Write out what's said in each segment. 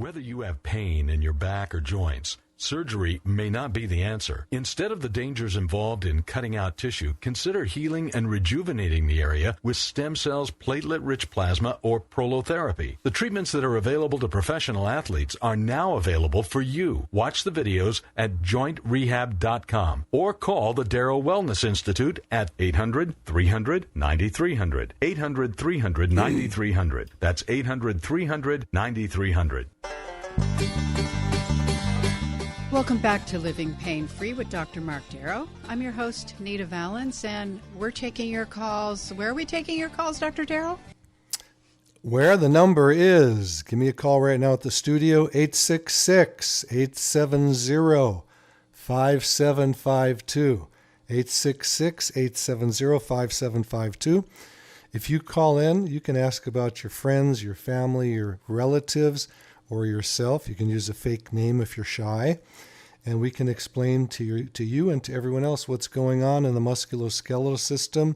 Whether you have pain in your back or joints, surgery may not be the answer. Instead of the dangers involved in cutting out tissue, consider healing and rejuvenating the area with stem cells, platelet-rich plasma, or prolotherapy. The treatments that are available to professional athletes are now available for you. Watch the videos at jointrehab.com or call the Darrow Wellness Institute at 800-300-9300. 800-300-9300. That's 800-300-9300. Welcome back to Living Pain-Free with Dr. Marc Darrow. I'm your host, Nita Valens, and we're taking your calls. Where are we taking your calls, Dr. Darrow? Where the number is. Give me a call right now at the studio, 866-870-5752. 866-870-5752. If you call in, you can ask about your friends, your family, your relatives, or yourself. You can use a fake name if you're shy. And we can explain to you and to everyone else what's going on in the musculoskeletal system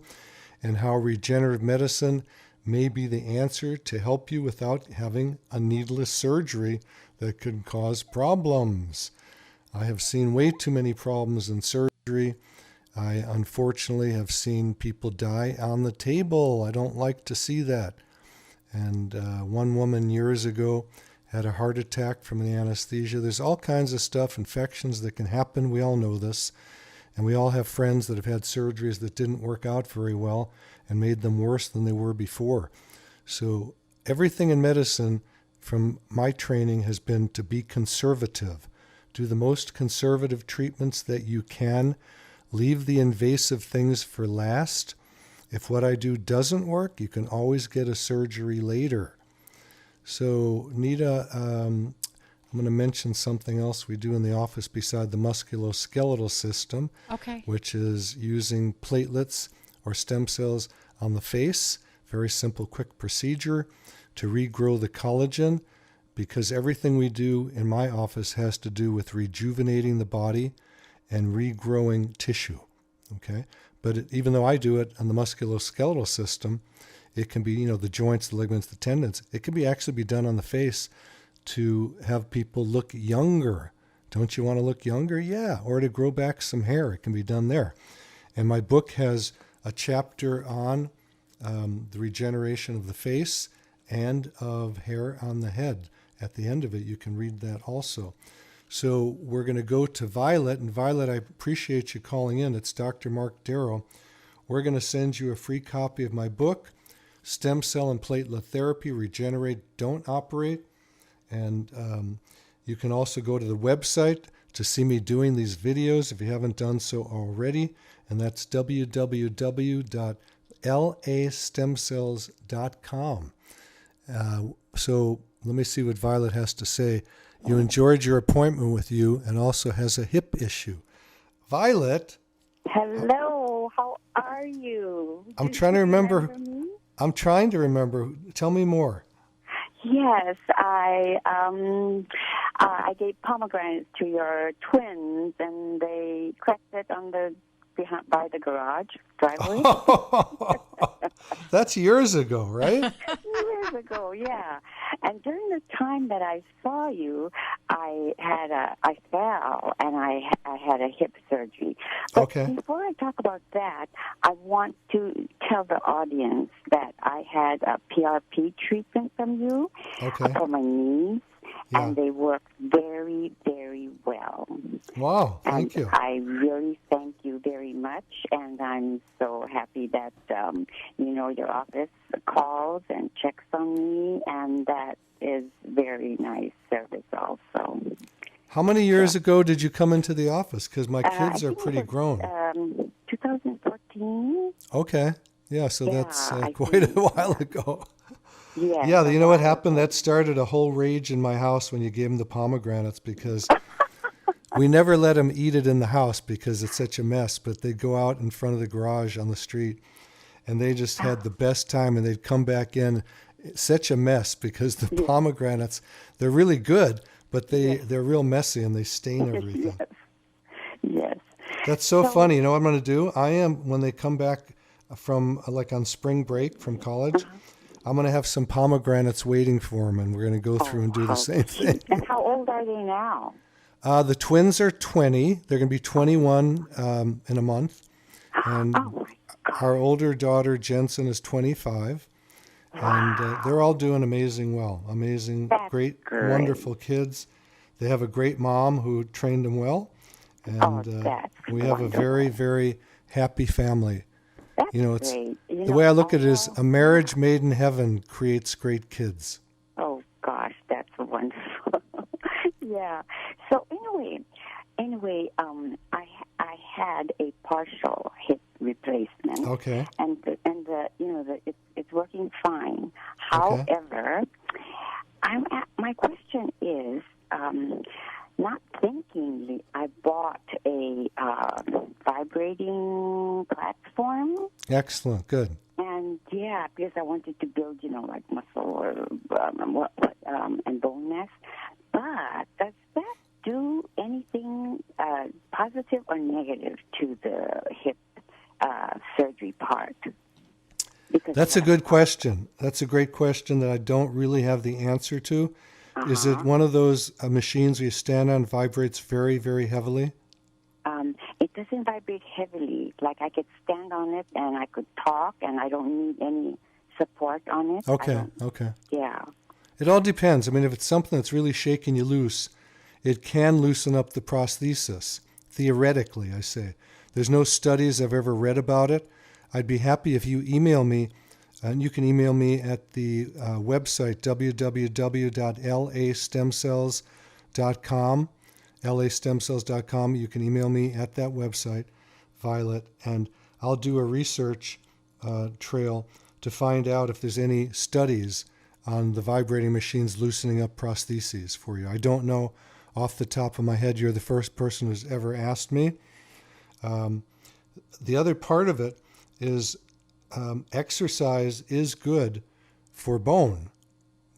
and how regenerative medicine may be the answer to help you without having a needless surgery that could cause problems. I have seen way too many problems in surgery. I unfortunately have seen people die on the table. I don't like to see that. And one woman years ago had a heart attack from the anesthesia. There's all kinds of stuff, infections that can happen. We all know this. And we all have friends that have had surgeries that didn't work out very well and made them worse than they were before. So everything in medicine from my training has been to be conservative. Do the most conservative treatments that you can. Leave the invasive things for last. If what I do doesn't work, you can always get a surgery later. So, Nita, I'm going to mention something else we do in the office beside the musculoskeletal system, which is using platelets or stem cells on the face. Very simple, quick procedure to regrow the collagen, because everything we do in my office has to do with rejuvenating the body and regrowing tissue. Okay, but even though I do it on the musculoskeletal system, it can be, the joints, the ligaments, the tendons. It can actually be done on the face to have people look younger. Don't you want to look younger? Yeah. Or to grow back some hair. It can be done there. And my book has a chapter on the regeneration of the face and of hair on the head. At the end of it, you can read that also. So we're going to go to Violet. And Violet, I appreciate you calling in. It's Dr. Marc Darrow. We're going to send you a free copy of my book, Stem Cell and Platelet Therapy, Regenerate, Don't Operate. And you can also go to the website to see me doing these videos if you haven't done so already. And that's www.lastemcells.com. So let me see what Violet has to say. You enjoyed your appointment with you and also has a hip issue. Violet. Hello, how are you? I'm trying to remember. Me? I'm trying to remember. Tell me more. Yes, I gave pomegranates to your twins, and they cracked it on by the garage driveway. That's years ago, right? Years ago, yeah. And during the time that I saw you, I fell and I had a hip surgery. But before I talk about that, I want to tell the audience that I had a PRP treatment from you for my knees. Yeah. And they work very, very well. Wow, thank you. I really thank you very much, and I'm so happy that, your office calls and checks on me, and that is very nice service also. How many years ago did you come into the office? Because my kids are pretty grown. 2014. Okay, yeah, so that's quite a while ago. Yes, yeah, you know what happened? That started a whole rage in my house when you gave them the pomegranates, because we never let them eat it in the house because it's such a mess, but they'd go out in front of the garage on the street, and they just had the best time, and they'd come back in. It's such a mess because the pomegranates, they're really good, but they're real messy, and they stain everything. Yes. That's so funny. You know what I'm going to do? When they come back from, like on spring break from college, I'm going to have some pomegranates waiting for him, and we're going to go through and do the same thing. And how old are they now? The twins are 20. They're going to be 21 in a month. And oh, my God. our older daughter, Jensen, is 25. And they're all doing amazing well. Amazing, That's great, great. wonderful kids. They have a great mom who trained them well. And that's we have a very, very happy family. That's It's great. the way I look at it is a marriage made in heaven creates great kids. Oh, gosh, that's wonderful. Yeah. So anyway, I had a partial hip replacement. Okay. And it's working fine. However, my question is, not thinkingly, I bought a vibrating platform. Excellent. Good. And yeah, because I wanted to build, like muscle or and bone mass. But does that do anything positive or negative to the hip surgery part? That's a good question. That's a great question that I don't really have the answer to. Is it one of those machines where you stand on, vibrates very, very heavily? It doesn't vibrate heavily. Like I could stand on it and I could talk and I don't need any support on it. Okay. Yeah. It all depends. I mean, if it's something that's really shaking you loose, it can loosen up the prosthesis. Theoretically, I say. There's no studies I've ever read about it. I'd be happy if you email me, and you can email me at the website, www.lastemcells.com, lastemcells.com. You can email me at that website, Violet, and I'll do a research trail to find out if there's any studies on the vibrating machines loosening up prostheses for you. I don't know off the top of my head. You're the first person who's ever asked me. The other part of it is exercise is good for bone.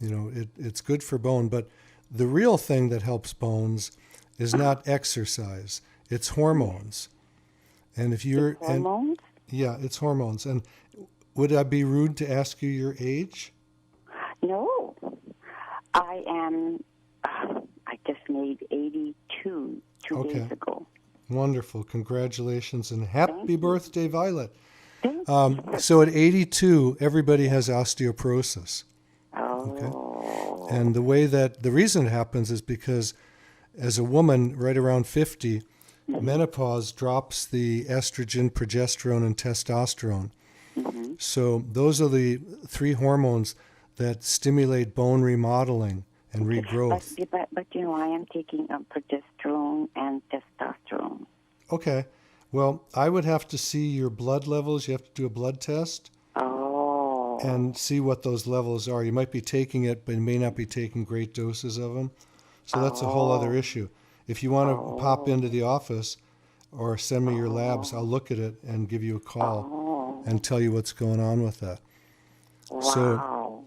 It's good for bone, but the real thing that helps bones is not exercise. It's hormones. And if you're hormones? It's hormones. And would I be rude to ask you your age? No. I am I just made 82 two days ago. Wonderful. Congratulations and happy birthday, Violet. Thank you. So at 82, everybody has osteoporosis. Oh. Okay? And the reason it happens is because as a woman right around 50, menopause drops the estrogen, progesterone, and testosterone. Mm-hmm. So those are the three hormones that stimulate bone remodeling and regrowth. But I am taking progesterone and testosterone. Okay. Well, I would have to see your blood levels. You have to do a blood test. Oh. And see what those levels are. You might be taking it, but you may not be taking great doses of them. So that's a whole other issue. If you want to pop into the office or send me your labs, I'll look at it and give you a call and tell you what's going on with that. Wow. So,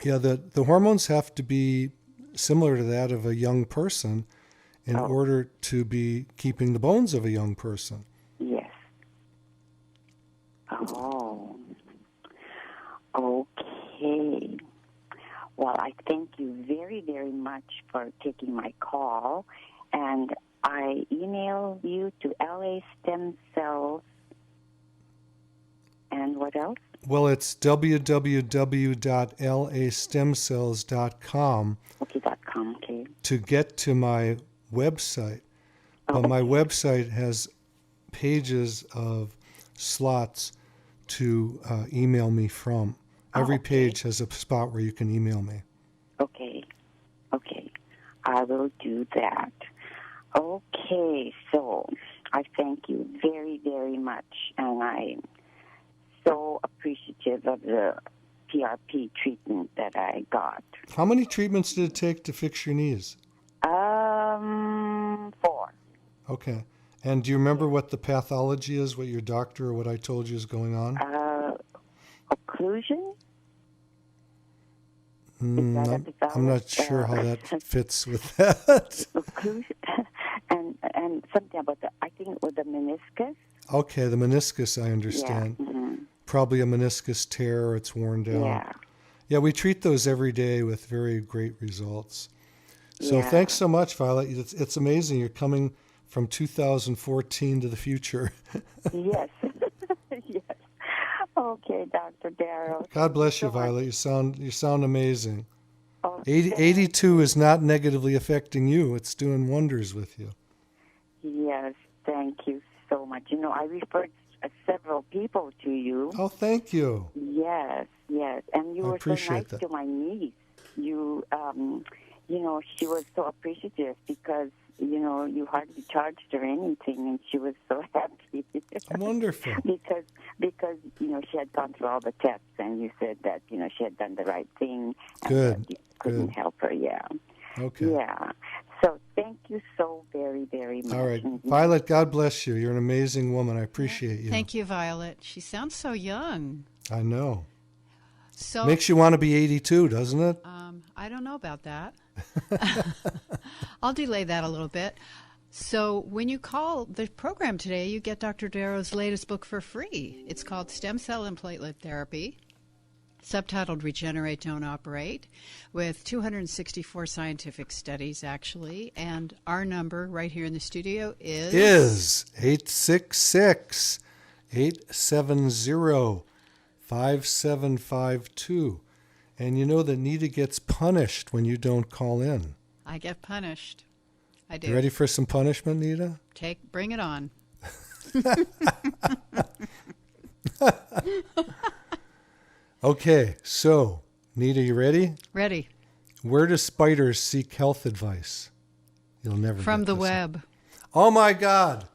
yeah, the hormones have to be similar to that of a young person in order to be keeping the bones of a young person. Yes. Oh. Okay. Well, I thank you very, very much for taking my call. And I email you to LA Stem Cells. And what else? Well, it's www.lastemcells.com. Okay, .com, okay. To get to my website. But my website has pages of slots to email me from. Every page has a spot where you can email me. Okay. I will do that. Okay, so I thank you very, very much. And I'm so appreciative of the PRP treatment that I got. How many treatments did it take to fix your knees? 4. Okay. And do you remember what the pathology is, what your doctor or what I told you is going on? Occlusion? I'm not sure how that fits with that. Occlusion? and something about I think it was the meniscus. Okay, the meniscus, I understand. Yeah. Mm-hmm. Probably a meniscus tear or it's worn down. Yeah, we treat those every day with very great results. So thanks so much, Violet. It's amazing. You're coming from 2014 to the future. Yes. Yes. Okay, Dr. Darrow. God bless you, Violet. You sound amazing. Oh, 82 is not negatively affecting you. It's doing wonders with you. Yes, thank you so much. I referred several people to you. Oh, thank you. Yes, and you were so nice that. to my niece. She was so appreciative because, you hardly charged her anything, and she was so happy. Wonderful. because, she had gone through all the tests, and you said that, she had done the right thing. And Good. That you couldn't help her, yeah. Okay. Yeah. So thank you so very, very much. All right. Violet, God bless you. You're an amazing woman. I appreciate you. Thank you, Violet. She sounds so young. I know. So makes you want to be 82, doesn't it? I don't know about that. I'll delay that a little bit. So when you call the program today, you get Dr. Darrow's latest book for free. It's called Stem Cell and Platelet Therapy, subtitled Regenerate, Don't Operate, with 264 scientific studies, actually. And our number right here in the studio is 866-870-5752. And you know that Nita gets punished when you don't call in. I get punished. I do. You ready for some punishment, Nita? Bring it on. Okay, so, Nita, you ready? Ready. Where do spiders seek health advice? You'll never From get the this web. one. Oh, my God.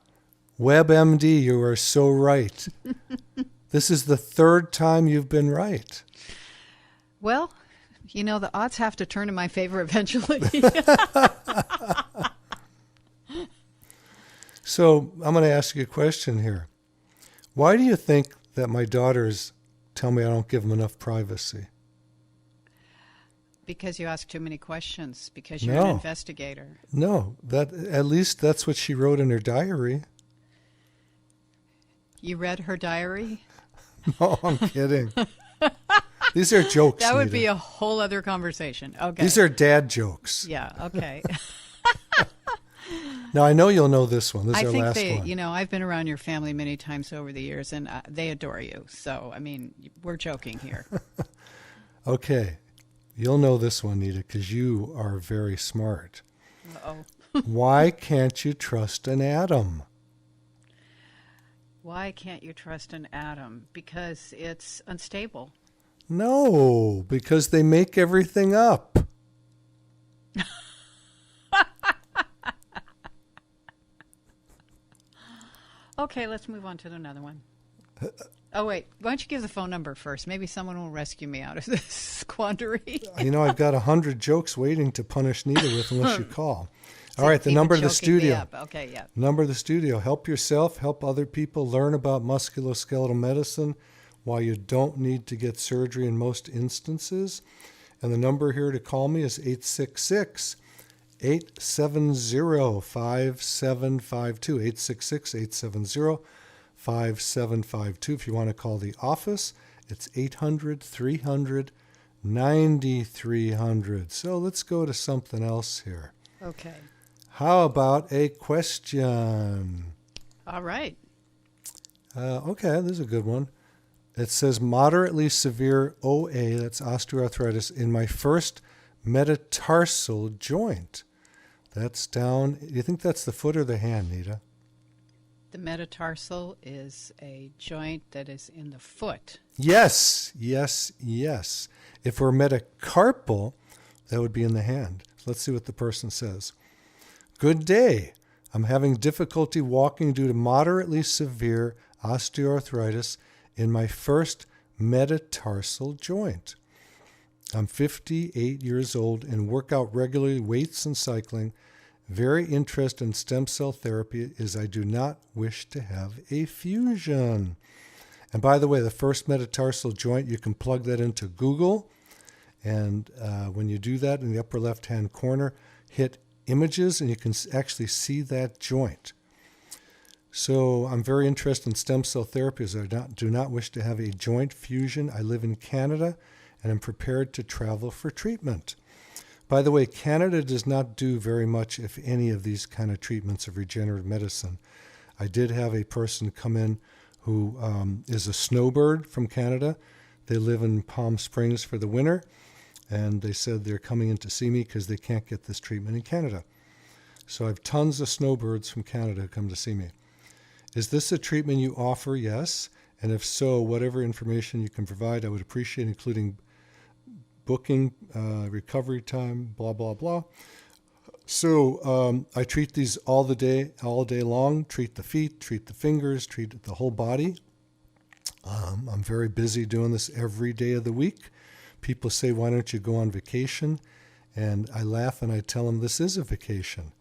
WebMD, you are so right. This is the third time you've been right. Well, the odds have to turn in my favor eventually. So I'm going to ask you a question here. Why do you think that my daughters tell me I don't give them enough privacy? Because you ask too many questions, because you're an investigator. No, at least that's what she wrote in her diary. You read her diary? No, I'm kidding. These are jokes. That would Nita. be a whole other conversation. Okay. These are dad jokes. Yeah, okay. Now, I know you'll know this one. This is our last one. I've been around your family many times over the years, and they adore you. So, we're joking here. Okay. You'll know this one, Nita, because you are very smart. Uh-oh. Why can't you trust an atom? Why can't you trust an atom? Because it's unstable. No, because they make everything up. Okay, let's move on to another one. Oh, wait. Why don't you give the phone number first? Maybe someone will rescue me out of this quandary. I've got 100 jokes waiting to punish Nita with unless you call. All right, the number of the studio. Okay, yeah. Number of the studio. Help yourself, help other people, learn about musculoskeletal medicine why you don't need to get surgery in most instances. And the number here to call me is 866-870-5752. 866-870-5752. If you want to call the office, it's 800-300-9300. So let's go to something else here. Okay. How about a question? All right. Okay, this is a good one. It says moderately severe OA, that's osteoarthritis, in my first metatarsal joint. That's down. Do you think that's the foot or the hand, Nita? The metatarsal is a joint that is in the foot. Yes, yes, yes. If we're metacarpal, that would be in the hand. Let's see what the person says. Good day. I'm having difficulty walking due to moderately severe osteoarthritis in my first metatarsal joint. I'm 58 years old and work out regularly, weights and cycling. Very interested in stem cell therapy as I do not wish to have a fusion. And by the way, the first metatarsal joint, you can plug that into Google. And when you do that in the upper left-hand corner, hit images and you can actually see that joint. So I'm very interested in stem cell therapy as I do not wish to have a joint fusion. I live in Canada and am prepared to travel for treatment. By the way, Canada does not do very much, if any, of these kind of treatments of regenerative medicine. I did have a person come in who is a snowbird from Canada. They live in Palm Springs for the winter, and they said they're coming in to see me because they can't get this treatment in Canada. So I have tons of snowbirds from Canada who come to see me. Is this a treatment you offer? Yes. And if so, whatever information you can provide, I would appreciate, including booking, recovery time, blah, blah, blah. So I treat these all day long, treat the feet, treat the fingers, treat the whole body. I'm very busy doing this every day of the week. People say, why don't you go on vacation? And I laugh and I tell them this is a vacation.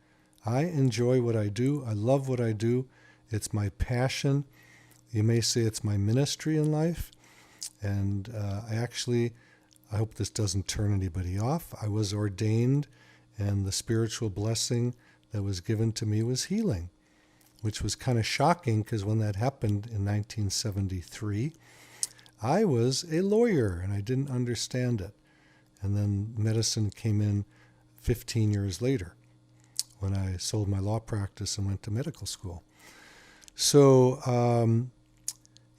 I enjoy what I do. I love what I do. It's my passion. You may say it's my ministry in life. And I hope this doesn't turn anybody off. I was ordained, and the spiritual blessing that was given to me was healing, which was kind of shocking because when that happened in 1973, I was a lawyer and I didn't understand it. And then medicine came in 15 years later when I sold my law practice and went to medical school. So,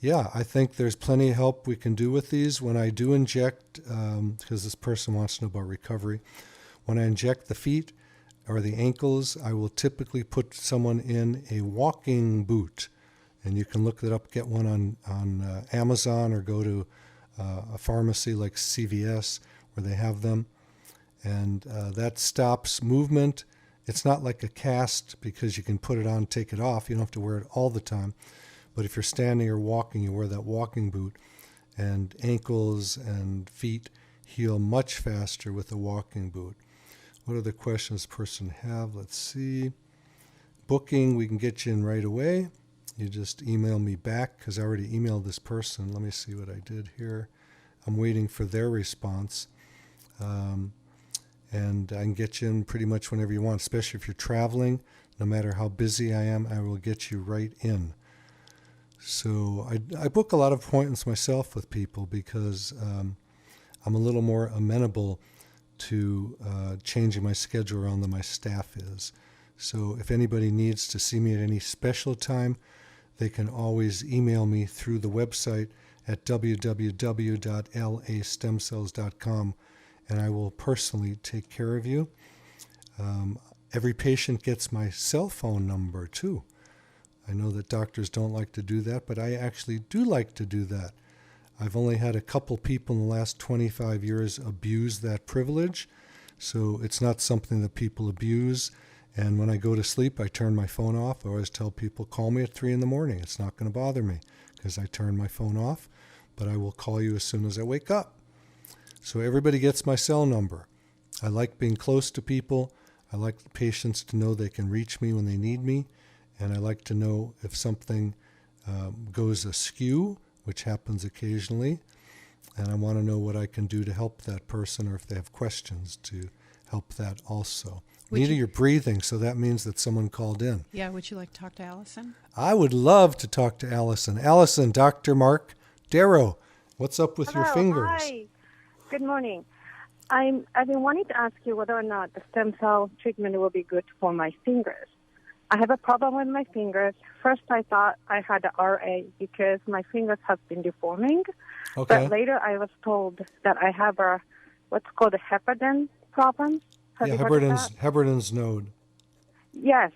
I think there's plenty of help we can do with these. When I do inject, because this person wants to know about recovery, when I inject the feet or the ankles, I will typically put someone in a walking boot. And you can look it up, get one on Amazon, or go to a pharmacy like CVS where they have them. And that stops movement. It's not like a cast because you can put it on, take it off. You don't have to wear it all the time. But if you're standing or walking, you wear that walking boot. And ankles and feet heal much faster with a walking boot. What other questions does person have? Let's see. Booking, we can get you in right away. You just email me back because I already emailed this person. Let me see what I did here. I'm waiting for their response. And I can get you in pretty much whenever you want, especially if you're traveling. No matter how busy I am, I will get you right in. So I book a lot of appointments myself with people because I'm a little more amenable to changing my schedule around than my staff is. So if anybody needs to see me at any special time, they can always email me through the website at www.lastemcells.com, and I will personally take care of you. Every patient gets my cell phone number too. I know that doctors don't like to do that, but I actually do like to do that. I've only had a couple people in the last 25 years abuse that privilege, so it's not something that people abuse. And when I go to sleep, I turn my phone off. I always tell people, call me at 3 a.m. It's not going to bother me because I turn my phone off, but I will call you as soon as I wake up. So everybody gets my cell number. I like being close to people. I like the patients to know they can reach me when they need me. And I like to know if something goes askew, which happens occasionally. And I want to know what I can do to help that person, or if they have questions to help that also. Nita, you're breathing, so that means that someone called in. Yeah, would you like to talk to Allison? I would love to talk to Allison. Allison, Dr. Marc Darrow, what's up with your fingers? Hi. Good morning. I've been wanting to ask you whether or not the stem cell treatment will be good for my fingers. I have a problem with my fingers. First, I thought I had a RA because my fingers have been deforming. Okay. But later, I was told that I have what's called a Heberden problem. Yeah, Heberden's node. Yes.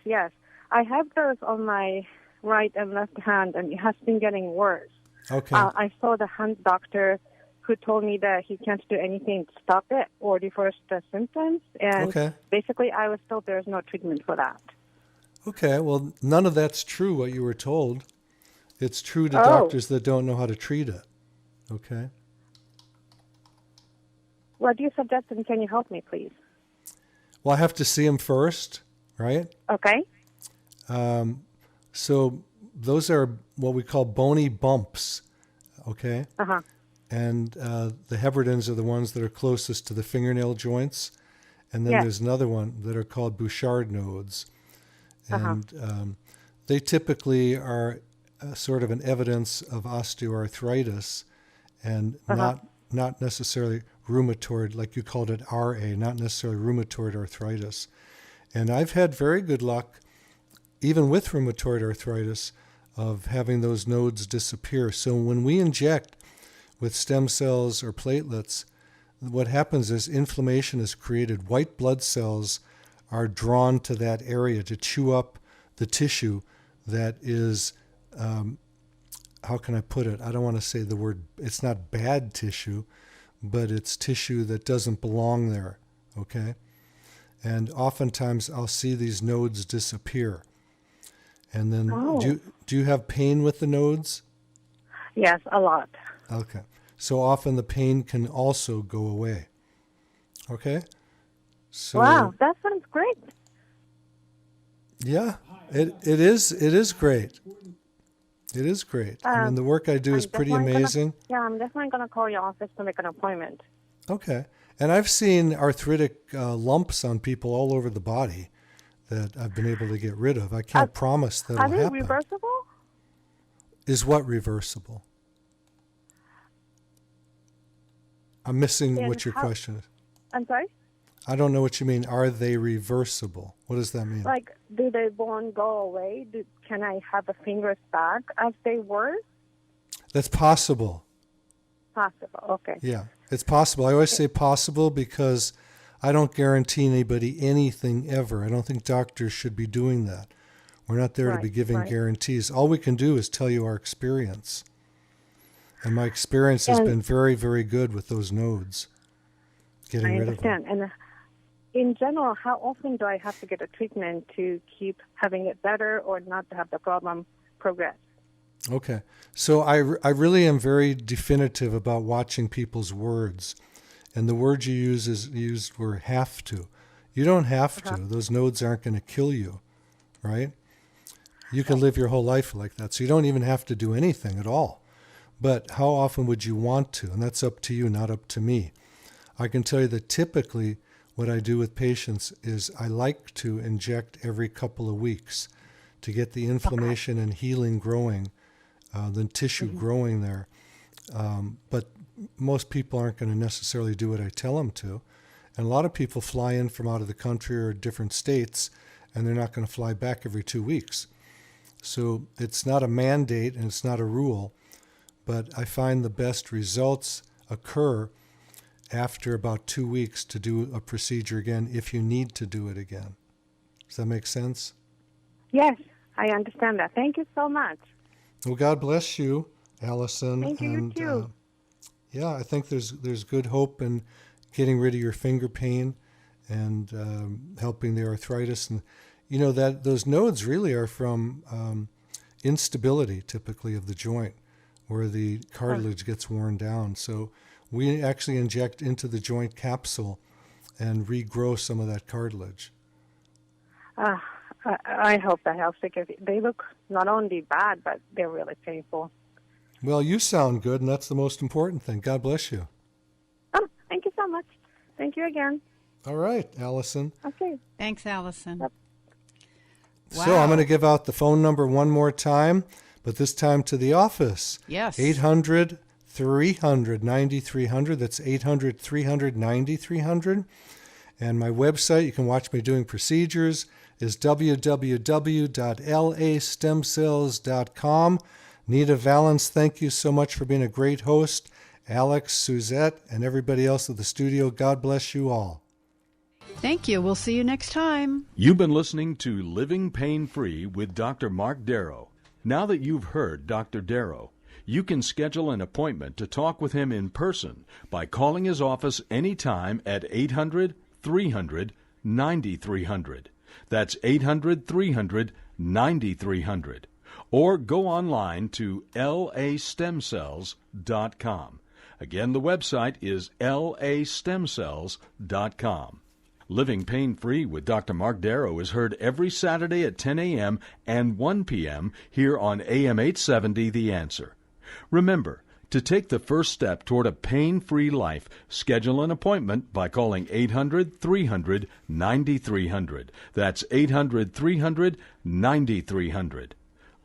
I have those on my right and left hand, and it has been getting worse. Okay. I saw the hand doctor who told me that he can't do anything to stop it or reverse the symptoms. And basically, I was told there's no treatment for that. Okay, well, none of that's true, what you were told. It's true to doctors that don't know how to treat it. Okay? What do you suggest, and can you help me, please? Well, I have to see him first, right? Okay. So those are what we call bony bumps, okay? Uh-huh. And the Heberdens are the ones that are closest to the fingernail joints. And then there's another one that are called Bouchard nodes. And they typically are sort of an evidence of osteoarthritis and not necessarily rheumatoid, like you called it RA, not necessarily rheumatoid arthritis. And I've had very good luck, even with rheumatoid arthritis, of having those nodes disappear. So when we inject with stem cells or platelets, what happens is inflammation is created. White blood cells are drawn to that area to chew up the tissue that is, how can I put it? I don't want to say the word, it's not bad tissue, but it's tissue that doesn't belong there, okay? And oftentimes I'll see these nodes disappear. And then, do you have pain with the nodes? Yes, a lot. Okay. So often the pain can also go away. Okay? So, wow, that sounds great. Yeah, it is great. It is great. I mean, the work I do is pretty amazing. I'm definitely going to call your office to make an appointment. Okay. And I've seen arthritic lumps on people all over the body that I've been able to get rid of. I can't promise that'll happen. Are they reversible? Is what reversible? I'm missing what your question is. I'm sorry? I don't know what you mean. Are they reversible? What does that mean? Like, do they won't go away? Can I have the fingers back as they were? That's possible. Possible, okay. Yeah, it's possible. I always say possible because I don't guarantee anybody anything ever. I don't think doctors should be doing that. We're not there to be giving guarantees. All we can do is tell you our experience. And my experience has been very, very good with those nodes. Getting rid of them. I understand. And in general, how often do I have to get a treatment to keep having it better or not to have the problem progress? Okay. So I really am very definitive about watching people's words. And the word you used were have to. You don't have to. Those nodes aren't going to kill you, right? You can live your whole life like that. So you don't even have to do anything at all. But how often would you want to? And that's up to you, not up to me. I can tell you that typically what I do with patients is I like to inject every couple of weeks to get the inflammation and healing growing, the tissue growing there. But most people aren't going to necessarily do what I tell them to. And a lot of people fly in from out of the country or different states, and they're not going to fly back every 2 weeks. So it's not a mandate and it's not a rule, but I find the best results occur after about 2 weeks to do a procedure again if you need to do it again. Does that make sense? Yes, I understand that. Thank you so much. Well, God bless you, Allison. Thank you, you too. Yeah, I think there's good hope in getting rid of your finger pain and helping the arthritis. And you know that those nodes really are from instability, typically, of the joint, where the cartilage gets worn down. So we actually inject into the joint capsule and regrow some of that cartilage. I hope that helps because they look not only bad, but they're really painful. Well, you sound good, and that's the most important thing. God bless you. Oh, thank you so much. Thank you again. All right, Allison. Okay. Thanks, Allison. Yep. Wow. So I'm going to give out the phone number one more time, but this time to the office. Yes. 800-300-9300. That's 800-300-9300. And my website, you can watch me doing procedures, is www.lastemcells.com. Nita Valens, thank you so much for being a great host. Alex, Suzette, and everybody else at the studio, God bless you all. Thank you. We'll see you next time. You've been listening to Living Pain-Free with Dr. Marc Darrow. Now that you've heard Dr. Darrow, you can schedule an appointment to talk with him in person by calling his office anytime at 800-300-9300. That's 800-300-9300. Or go online to lastemcells.com. Again, the website is lastemcells.com. Living Pain-Free with Dr. Marc Darrow is heard every Saturday at 10 a.m. and 1 p.m. here on AM 870 The Answer. Remember, to take the first step toward a pain-free life, schedule an appointment by calling 800-300-9300. That's 800-300-9300.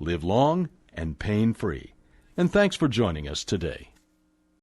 Live long and pain-free. And thanks for joining us today.